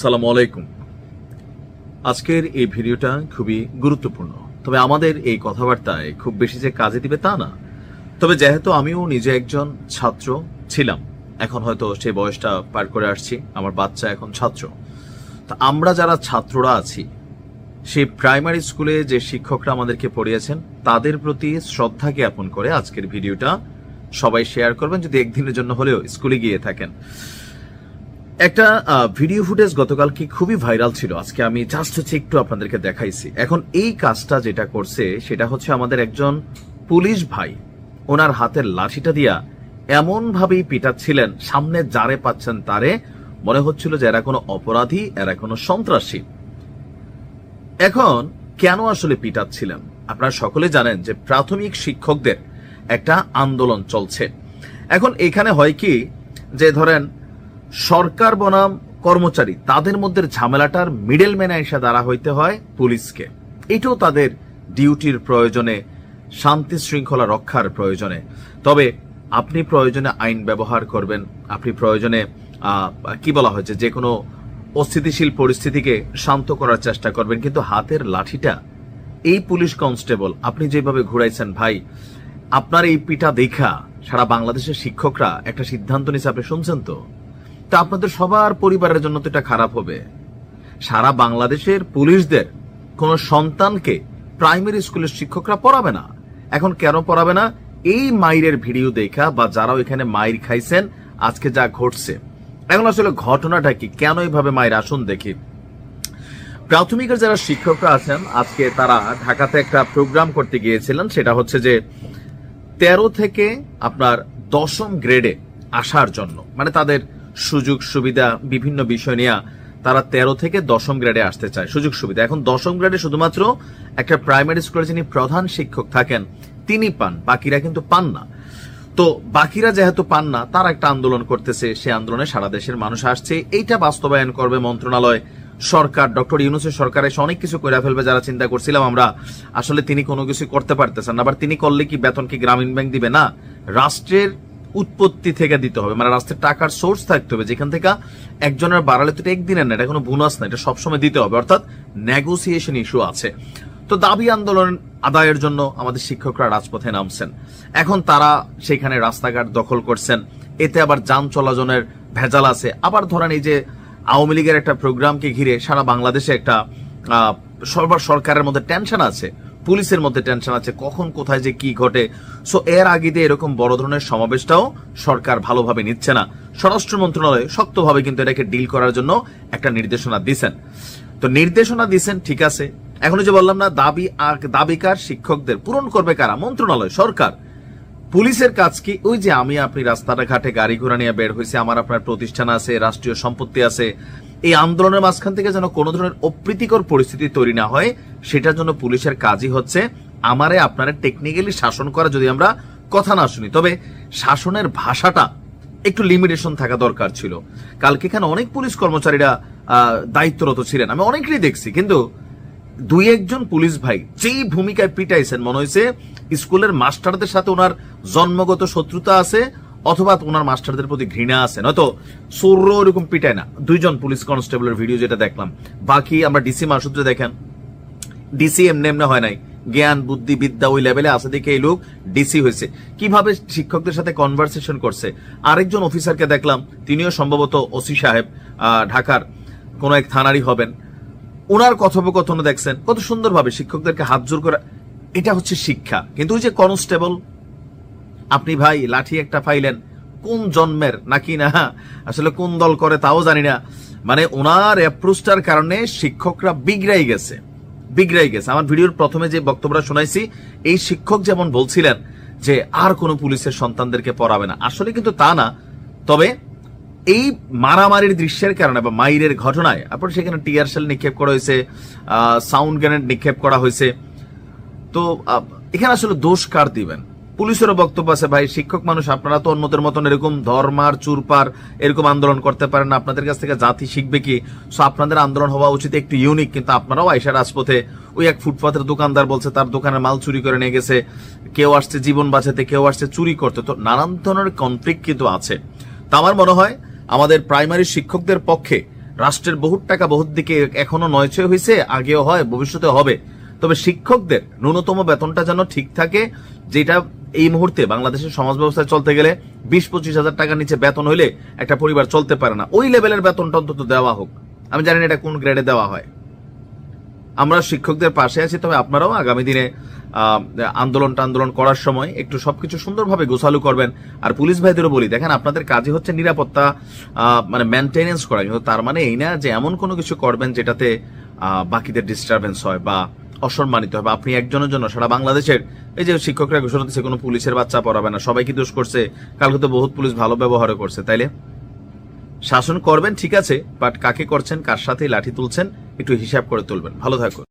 সালামু আলাইকুম। আজকের এই ভিডিওটা খুবই গুরুত্বপূর্ণ, তবে আমাদের এই কথাবার্তায় খুব বেশি যে কাজে দিবে তা না। তবে যেহেতু আমিও নিজে একজন ছাত্র ছিলাম, এখন হয়তো সেই বয়সটা পার করে আসছি, আমার বাচ্চা এখন ছাত্র। তা আমরা যারা ছাত্ররা আছি, সেই প্রাইমারি স্কুলে যে শিক্ষকরা আমাদেরকে পড়িয়েছেন তাদের প্রতি শ্রদ্ধা জ্ঞাপন করে আজকের ভিডিওটা সবাই শেয়ার করবেন, যদি একদিনের জন্য হলেও স্কুলে গিয়ে থাকেন। একটা ভিডিও ফুটেজ গতকালকে খুবই ভাইরাল ছিল, আজকে আমি জাস্ট একটু আপনাদেরকে দেখাইছি। এখন এই কাজটা যেটা করছে সেটা হচ্ছে আমাদের একজন পুলিশ ভাই, ওনার হাতের লাঠিটা দিয়া এমন ভাবেই পিটাচ্ছিলেন, সামনে যারে পাচ্ছেন তারে মনে হচ্ছিল যে এরা কোনো অপরাধী, এরা কোনো সন্ত্রাসী। এখন কেন আসলে পিটাচ্ছিলেন? আপনারা সকলে জানেন যে প্রাথমিক শিক্ষকদের একটা আন্দোলন চলছে। এখন এখানে হয় কি, যে ধরেন সরকার বনাম কর্মচারী, তাদের মধ্যে ঝামেলাটার মিডলম্যানে এসে দাঁড়া হইতে হয় পুলিশকে। এটাও তাদের ডিউটির প্রয়োজনে, শান্তি শৃঙ্খলা রক্ষার প্রয়োজনে। তবে আপনি প্রয়োজনে আইন ব্যবহার করবেন, আপনি প্রয়োজনে কি বলা হয়েছে, যে কোনো অস্থিতিশীল পরিস্থিতিকে শান্ত করার চেষ্টা করবেন, কিন্তু হাতের লাঠিটা এই পুলিশ কনস্টেবল আপনি যেভাবে ঘুরাইছেন ভাই, আপনার এই পিটা দেখা সারা বাংলাদেশের শিক্ষকরা একটা সিদ্ধান্ত নিচ্ছে, আপনি শুনছেন তো? তা আপনাদের সবার পরিবারের জন্য তো এটা খারাপ হবে। সারা বাংলাদেশের পুলিশদের কোন সন্তানকে প্রাইমারি স্কুলের শিক্ষকরা পড়াবে না। এখন কেন পড়াবে না? এই মাইরের ভিডিও দেখা, বা যারা ওইখানে মাইর খাইছেন, আজকে যা ঘটছে। এখন আসলে ঘটনাটা কি, কেন এইভাবে মাইর, আসুন দেখি। প্রাথমিকের যারা শিক্ষকরা আছেন, আজকে তারা ঢাকাতে একটা প্রোগ্রাম করতে গিয়েছিলেন, সেটা হচ্ছে যে 13 থেকে আপনার 10ম গ্রেডে আসার জন্য, মানে তাদের সুযোগ সুবিধা বিভিন্ন বিষয় নিয়ে তারা 13 থেকে 10ম গ্রেডে আসতে চায়, সুযোগ সুবিধা। এখন 10ম গ্রেডে শুধুমাত্র একটা প্রাইমারি স্কুলে যিনি প্রধান শিক্ষক থাকেন তিনি পান, বাকিরা কিন্তু পান না। তো বাকিরা যেহেতু পান না, তারা একটা আন্দোলন করতেছে, সে আন্দোলনে সারা দেশের মানুষ আসছে। এইটা বাস্তবায়ন করবে মন্ত্রণালয়, সরকার, ডক্টর ইউনূসের সরকার এসে অনেক কিছু করে ফেলবে, যারা চিন্তা করছিলাম আমরা। আসলে তিনি কোনো কিছু করতে পারতেছেন না। আবার তিনি করলে কি বেতন কি গ্রামীণ ব্যাংক দিবে? না, রাষ্ট্রের উৎপত্তি থেকে দিতে হবে, মানে রাষ্ট্রের টাকার সোর্স থাকতে হবে, যেখান থেকে একজনের বাড়ালে তো একদিনের না, এটা কোনো বোনাস না, এটা সবসময় দিতে হবে, অর্থাৎ নেগোসিয়েশন ইস্যু আছে। তো দাবি আন্দোলন আদায়ের জন্য আমাদের শিক্ষকরা রাজপথে নামছেন। এখন তারা সেখানে রাস্তাঘাট দখল করছেন, এতে আবার যান চলাচলের ভেজাল আছে। আবার ধরেন এই যে আওয়ামী লীগের একটা প্রোগ্রামকে ঘিরে সারা বাংলাদেশে একটা সরকারের মধ্যে টেনশন আছে, পুলিশের মধ্যে টেনশন আছে, কখন কোথায় যে কি ঘটে। সো এর আগে দিয়ে এরকম বড় ধরনের সমাবেশটাও সরকার ভালোভাবে নিচ্ছে না। স্বরাষ্ট্র মন্ত্রণালয় শক্তভাবে কিন্তু এটাকে ডিল করার জন্য একটা নির্দেশনা দিচ্ছেন। তো নির্দেশনা দিচ্ছেন, ঠিক আছে। এখন যে বললাম না, দাবিকার শিক্ষকদের পূরণ করবে কারা? মন্ত্রণালয়, সরকার। পুলিশের কাজ কি? ওই যে আমি আপনি রাস্তাটা ঘাটে গাড়ি ঘোড়া নিয়ে বের হয়েছে, আমার আপনার প্রতিষ্ঠান আছে, রাষ্ট্রীয় সম্পত্তি আছে, এই আন্দোলনের মাঝখান থেকে যেন কোনো ধরনের অপ্রীতিকর পরিস্থিতি তৈরি না হয়, সেটার জন্য পুলিশের কাজই হচ্ছে আমারে আপনারা টেকনিক্যালি শাসন করা, যদি আমরা কথা না শুনি। তবে শাসনের ভাষাটা একটু লিমিটেশন থাকা দরকার ছিল। কালকে এখানে অনেক পুলিশ কর্মচারীরা দায়িত্বরত ছিলেন, আমি অনেকেরই দেখছি, কিন্তু দুই একজন পুলিশ ভাই যেই ভূমিকায় পিটাইছেন, মনে হয়েছে স্কুলের মাস্টারদের সাথে ওনার জন্মগত শত্রুতা আছে, অথবা ওনার মাস্টারদের প্রতি ঘৃণা আছে, নয়তো সৌর্য এরকম পিটায় না। দুইজন পুলিশ কনস্টেবলের ভিডিও যেটা দেখলাম। বাকি আমরা ডিসি মাসুদ দেখেন, ডিসি এমনি এমনি হয় নাই, জ্ঞান বুদ্ধি বিদ্যা ওই লেভেলে আছে দেখে এই লোক ডিসি হয়েছে। কিভাবে শিক্ষকদের সাথে কনভারসেশন করছে। আরেকজন অফিসারকে দেখলাম, তিনিও সম্ভবত ওসি সাহেব, ঢাকার কোন এক থানারই হবেন। ওনার কথোপকথন দেখছেন, কত সুন্দরভাবে শিক্ষকদেরকে হাত জোর করে। এটা হচ্ছে শিক্ষা। কিন্তু ওই যে কনস্টেবল, আপনি ভাই লাঠি একটা পাইলেন, কোন জন্মের নাকি না, আসলে কোন দল করে তাও জানি না, মানে ওনার অ্যাপ্রোচটার কারণে শিক্ষকরা বিগড়াই গেছে। আমার ভিডিওর প্রথমে যে বক্তব্যটা শোনাইছি, এই শিক্ষক যেমন বলছিলেন যে আর কোনো পুলিশের সন্তানদেরকে পড়াবে না, আসলে কিন্তু তা না। তবে এই মারামারির দৃশ্যের কারণে বা মাইরের ঘটনায় আপনার সেখানে টিয়ার শেল নিক্ষেপ করা হয়েছে, সাউন্ড গ্রেনেড নিক্ষেপ করা হয়েছে। তো এখানে আসলে দোষ কার দিবেন? পুলিশেরও বক্তব্য আছে, ভাই শিক্ষক মানুষ, আপনারা তো অন্যদের মতন এরকম ধর্মার চুরপার এরকম আন্দোলন করতে পারেন না, আপনাদের কাছ থেকে জাতি শিখবে কি? সো আপনাদের আন্দোলন হওয়া উচিত একটু ইউনিক। কিন্তু আপনারাও আইসা রাজপথে, ওই এক ফুটপাতের দোকানদার বলছে তার দোকানের মাল চুরি করে নিয়ে গেছে, কেউ আসছে জীবন বাঁচাতে, কেউ আসছে চুরি করতে। তো নানান ধরনের কনফ্লিক্ট কিন্তু আছে। তা আমার মনে হয় আমাদের প্রাইমারি শিক্ষকদের পক্ষে রাষ্ট্রের বহুত টাকা বহুত দিকে এখনো নয়ছয় হয়েছে, আগেও হয়, ভবিষ্যতে হবে। তবে শিক্ষকদের ন্যূনতম বেতনটা যেন ঠিক থাকে, যেটা এই মুহূর্তে বাংলাদেশের সমাজ ব্যবস্থায় চলতে গেলে 20-25 হাজার টাকার নিচে বেতন হইলে একটা পরিবার চলতে পারে না। ওই লেভেলের বেতনটা অন্তত দেওয়া হোক। আমি জানি না এটা কোন গ্রেডে দেওয়া হয়। আমরা শিক্ষকদের পাশে আছি, তবে আপনারাও আগামী দিনে আন্দোলন করার সময় একটু সবকিছু সুন্দরভাবে গোছালু করবেন। আর পুলিশ ভাইদেরও বলি, দেখেন আপনাদের কাজই হচ্ছে নিরাপত্তা মানে মেনটেনেন্স করা, কিন্তু তার মানে এই না যে এমন কোনো কিছু করবেন যেটাতে বাকিদের ডিস্টারবেন্স হয় বা অসম্মানিত হয়। বা আপনি একজনের জন্য সারা বাংলাদেশের এই যে শিক্ষকরা ঘোষণা দিচ্ছে কোনো পুলিশের বাচ্চা পড়াবে না, সবাই কি দোষ করছে? কালকে তো বহুত পুলিশ ভালো ব্যবহারও করছে। তাইলে শাসন করবেন ঠিক আছে, বাট কাকে করছেন, কার সাথে লাঠি তুলছেন, একটু হিসাব করে তুলবেন। ভালো থাকুন।